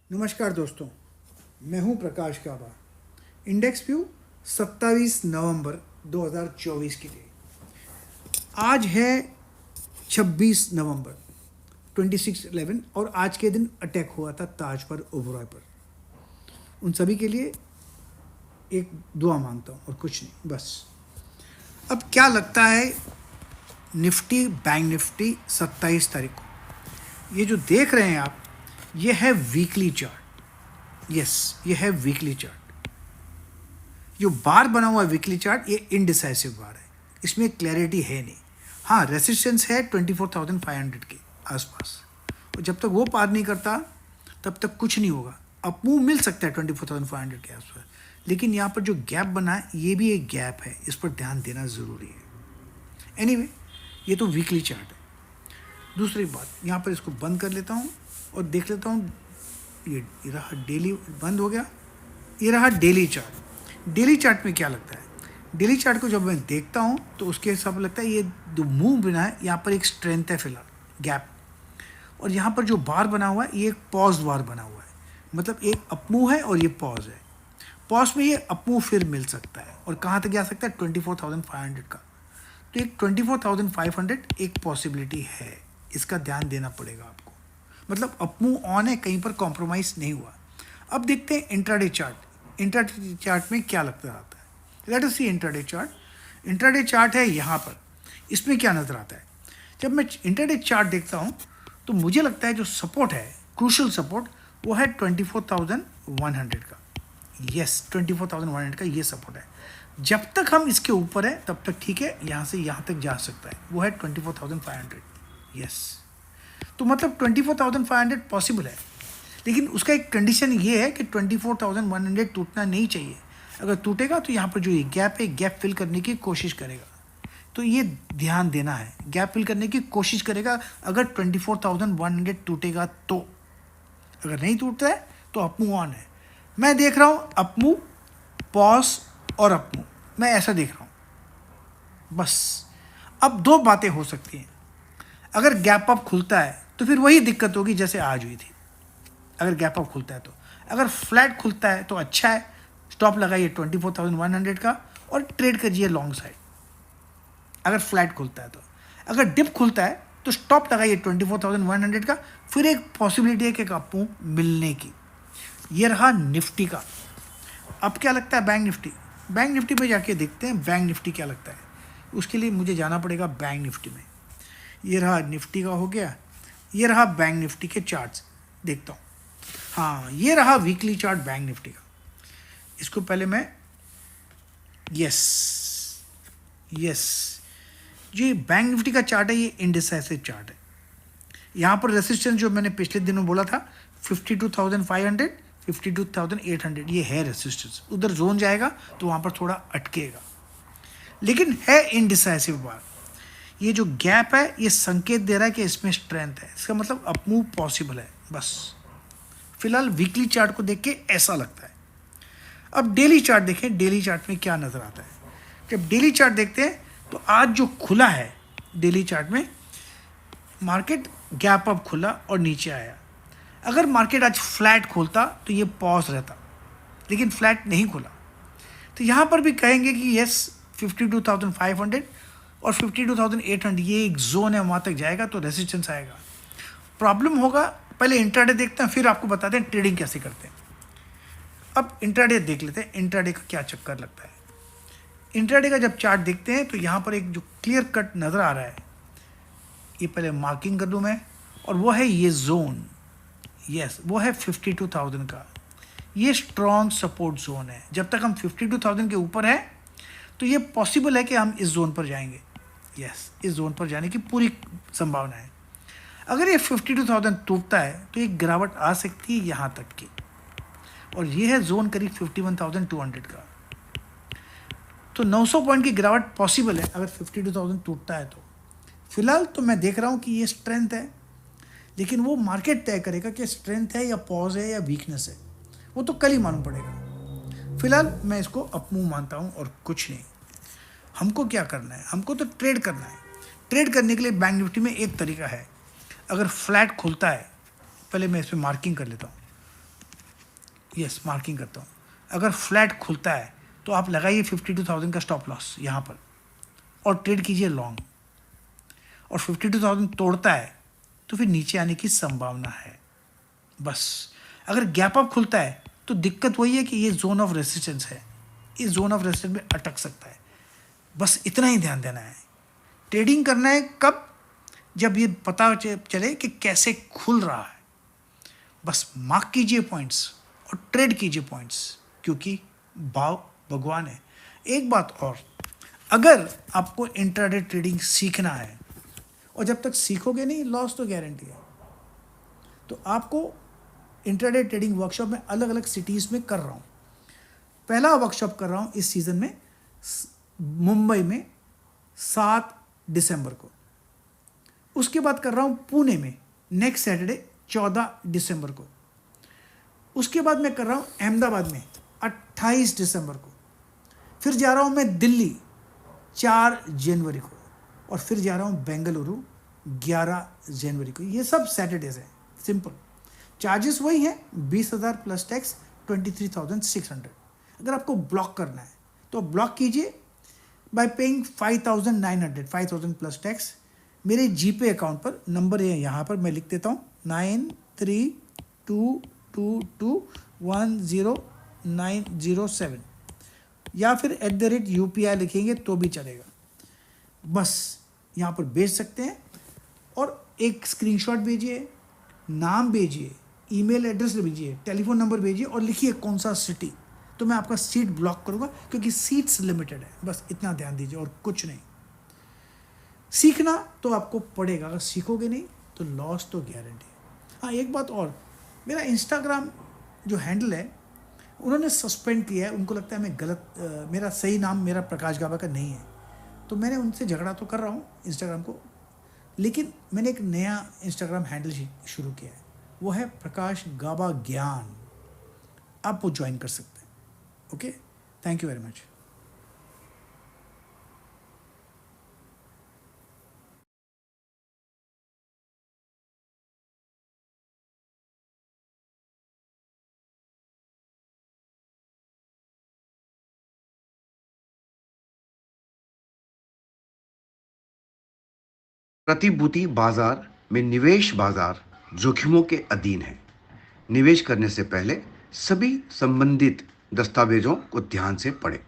नमस्कार दोस्तों, मैं हूं प्रकाश काबा। इंडेक्स व्यू 27 नवंबर 2024 के लिए। आज है 26 नवंबर 26/11 और आज के दिन अटैक हुआ था ताज पर, ओबरॉय पर। उन सभी के लिए एक दुआ मांगता हूं और कुछ नहीं, बस। अब क्या लगता है निफ्टी, बैंक निफ्टी 27 तारीख को, ये जो देख रहे हैं आप, ये है वीकली चार्ट। यस, ये है वीकली चार्ट। जो बार बना हुआ है वीकली चार्ट, ये इनडिसाइसिव बार है, इसमें क्लैरिटी है नहीं। हाँ, रेसिस्टेंस है 24,500 के आसपास, और जब तक वो पार नहीं करता तब तक कुछ नहीं होगा। अपमूव मिल सकता है 24,500 के आसपास, लेकिन यहाँ पर जो गैप बना है, ये भी एक गैप है, इस पर ध्यान देना ज़रूरी है। एनीवे, ये तो वीकली चार्ट है। दूसरी बात, यहाँ पर इसको बंद कर लेता हूँ और देख लेता हूँ। ये रहा डेली, बंद हो गया। ये रहा डेली चार्ट। डेली चार्ट में क्या लगता है, डेली चार्ट को जब मैं देखता हूँ तो उसके हिसाब से लगता है ये जो मूव बना है, यहाँ पर एक स्ट्रेंथ है फिलहाल, गैप। और यहाँ पर जो बार बना हुआ है, ये एक पॉज बार बना हुआ है, मतलब एक अपमूव है और ये पॉज है। पॉज में ये अपमूव फिर मिल सकता है, और कहाँ तक जा सकता है, 24,500 का। तो एक 24,500 एक पॉसिबिलिटी है, इसका ध्यान देना पड़ेगा आपको। मतलब अपमूव ऑन है, कहीं पर कॉम्प्रोमाइज़ नहीं हुआ। अब देखते हैं इंट्राडे चार्ट। इंट्राडे चार्ट में क्या लगता आता है, लेट अस सी इंट्राडे चार्ट। इंट्राडे चार्ट है यहाँ पर, इसमें क्या नज़र आता है। जब मैं इंट्राडे चार्ट देखता हूँ तो मुझे लगता है जो सपोर्ट है, क्रूशल सपोर्ट, वो है 24,100 का। यस, 24,100 का ये सपोर्ट है। जब तक हम इसके ऊपर है तब तक ठीक है, यहाँ से यहाँ तक जा सकता है, वो है 24,500। यस, तो मतलब 24,500 पॉसिबल है, लेकिन उसका एक कंडीशन ये है कि 24,100 टूटना नहीं चाहिए। अगर टूटेगा तो यहाँ पर जो ये गैप है, गैप फिल करने की कोशिश करेगा। तो ये ध्यान देना है, गैप फिल करने की कोशिश करेगा अगर 24,100 टूटेगा तो। अगर नहीं टूटता है तो अपमूव ऑन है। मैं देख रहा हूँ अपमूव, पॉज और अपमूव, मैं ऐसा देख रहा हूँ बस। अब दो बातें हो सकती हैं। अगर गैप अप खुलता है तो फिर वही दिक्कत होगी जैसे आज हुई थी। अगर गैप अप खुलता है तो, अगर फ्लैट खुलता है तो अच्छा है, स्टॉप लगाइए 24,100 का और ट्रेड करिए लॉन्ग साइड। अगर फ्लैट खुलता है तो, अगर डिप खुलता है तो स्टॉप लगाइए 24,100 का। फिर एक पॉसिबिलिटी है कि आपको मिलने की। ये रहा निफ्टी का। अब क्या लगता है बैंक निफ्टी। बैंक निफ्टी पे जाके देखते हैं बैंक निफ्टी क्या लगता है। उसके लिए मुझे जाना पड़ेगा बैंक निफ्टी में। ये रहा निफ्टी का हो गया, ये रहा बैंक निफ्टी के चार्ट्स देखता हूँ। हाँ, ये रहा वीकली चार्ट बैंक निफ्टी का। इसको पहले मैं, यस, जो ये बैंक निफ्टी का चार्ट है, ये इंडिसाइसिव चार्ट है। यहाँ पर रेसिस्टेंस जो मैंने पिछले दिनों बोला था 52,500, 52,800, ये है रेसिस्टेंस। उधर जोन जाएगा तो वहाँ पर थोड़ा अटकेगा, लेकिन है इनडिसाइसिव बार। ये जो गैप है, ये संकेत दे रहा है कि इसमें स्ट्रेंथ है, इसका मतलब अपमूव पॉसिबल है। बस फिलहाल वीकली चार्ट को देख के ऐसा लगता है। अब डेली चार्ट देखें, डेली चार्ट में क्या नज़र आता है। जब डेली चार्ट देखते हैं तो आज जो खुला है डेली चार्ट में, मार्केट गैप अप खुला और नीचे आया। अगर मार्केट आज फ्लैट खोलता तो ये पॉज रहता, लेकिन फ्लैट नहीं खुला। तो यहाँ पर भी कहेंगे कि यस, 52,500 और 52,800 ये एक जोन है, वहाँ तक जाएगा तो रेजिस्टेंस आएगा। प्रॉब्लम होगा, पहले इंट्राडे देखते हैं, फिर आपको बताते हैं ट्रेडिंग कैसे करते हैं। अब इंट्राडे देख लेते हैं, इंट्राडे का क्या चक्कर लगता है। इंट्राडे का जब चार्ट देखते हैं तो यहाँ पर एक जो क्लियर कट नज़र आ रहा है, ये पहले मार्किंग कर दूँ मैं, और वो है ये जोन। यस, वो है 52,000 का। ये स्ट्रॉन्ग सपोर्ट जोन है। जब तक हम 52,000 के ऊपर है तो ये पॉसिबल है कि हम इस जोन पर जाएंगे। यस, इस जोन पर जाने की पूरी संभावना है। अगर ये 52,000 टूटता है तो एक गिरावट आ सकती है यहाँ तक की, और ये है जोन करीब 51,200 का। तो 900 पॉइंट की गिरावट पॉसिबल है अगर 52,000 टूटता है तो। फिलहाल तो मैं देख रहा हूँ कि ये स्ट्रेंथ है, लेकिन वो मार्केट तय करेगा कि स्ट्रेंथ है या पॉज है या वीकनेस है, वो तो कल ही मालूम पड़ेगा। फिलहाल मैं इसको अपमूव मानता हूँ और कुछ नहीं। हमको क्या करना है, हमको तो ट्रेड करना है। ट्रेड करने के लिए बैंक निफ्टी में एक तरीका है, अगर फ्लैट खुलता है, पहले मैं इस पर मार्किंग कर लेता हूँ, यस, मार्किंग करता हूँ। अगर फ्लैट खुलता है तो आप लगाइए 52,000 का स्टॉप लॉस यहाँ पर और ट्रेड कीजिए लॉन्ग, और 52,000 तोड़ता है तो फिर नीचे आने की संभावना है। बस अगर गैप अप खुलता है तो दिक्कत वही है कि ये जोन ऑफ रेजिस्टेंस है, इस जोन ऑफ रेजिस्टेंस में अटक सकता है। बस इतना ही ध्यान देना है। ट्रेडिंग करना है कब? जब ये पता चले कि कैसे खुल रहा है। बस मार्क कीजिए पॉइंट्स और ट्रेड कीजिए पॉइंट्स, क्योंकि भाव भगवान है। एक बात और, अगर आपको इंट्राडे ट्रेडिंग सीखना है, और जब तक सीखोगे नहीं लॉस तो गारंटी है, तो आपको इंट्राडे ट्रेडिंग वर्कशॉप में अलग अलग सिटीज़ में कर रहा हूँ। पहला वर्कशॉप कर रहा हूँ इस सीज़न में मुंबई में 7 दिसंबर को। उसके बाद कर रहा हूँ पुणे में नेक्स्ट सैटरडे 14 दिसंबर को। उसके बाद मैं कर रहा हूँ अहमदाबाद में 28 दिसंबर को। फिर जा रहा हूँ मैं दिल्ली 4 जनवरी को, और फिर जा रहा हूँ बेंगलुरु 11 जनवरी को। ये सब सैटरडेज हैं। सिंपल चार्जेस वही हैं, 20,000 प्लस टैक्स 23,600। अगर आपको ब्लॉक करना है तो ब्लॉक कीजिए बाय पेइंग 5,900 प्लस टैक्स मेरे जीपे अकाउंट पर। नंबर है यहाँ पर, मैं लिख देता हूँ 9322210907, या फिर @UPI लिखेंगे तो भी चलेगा। बस यहाँ पर भेज सकते हैं, और एक स्क्रीनशॉट भेजिए, नाम भेजिए, ईमेल एड्रेस भेजिए, टेलीफोन नंबर भेजिए, और लिखिए कौन सा सिटी, तो मैं आपका सीट ब्लॉक करूँगा, क्योंकि सीट्स लिमिटेड है। बस इतना ध्यान दीजिए और कुछ नहीं। सीखना तो आपको पड़ेगा, अगर सीखोगे नहीं तो लॉस तो गारंटी है। हाँ, एक बात और, मेरा इंस्टाग्राम जो हैंडल है उन्होंने सस्पेंड किया है। उनको लगता है मैं गलत, मेरा सही नाम मेरा प्रकाश गाबा का नहीं है, तो मैंने उनसे झगड़ा तो कर रहा हूँ इंस्टाग्राम को, लेकिन मैंने एक नया इंस्टाग्राम हैंडल शुरू किया है, वो है प्रकाश गाबा ज्ञान। आप वो ज्वाइन कर सकते हैं। Okay, thank you very much. प्रतिभूति बाजार में निवेश बाजार जोखिमों के अधीन है। निवेश करने से पहले सभी संबंधित दस्तावेजों को ध्यान से पढ़ें।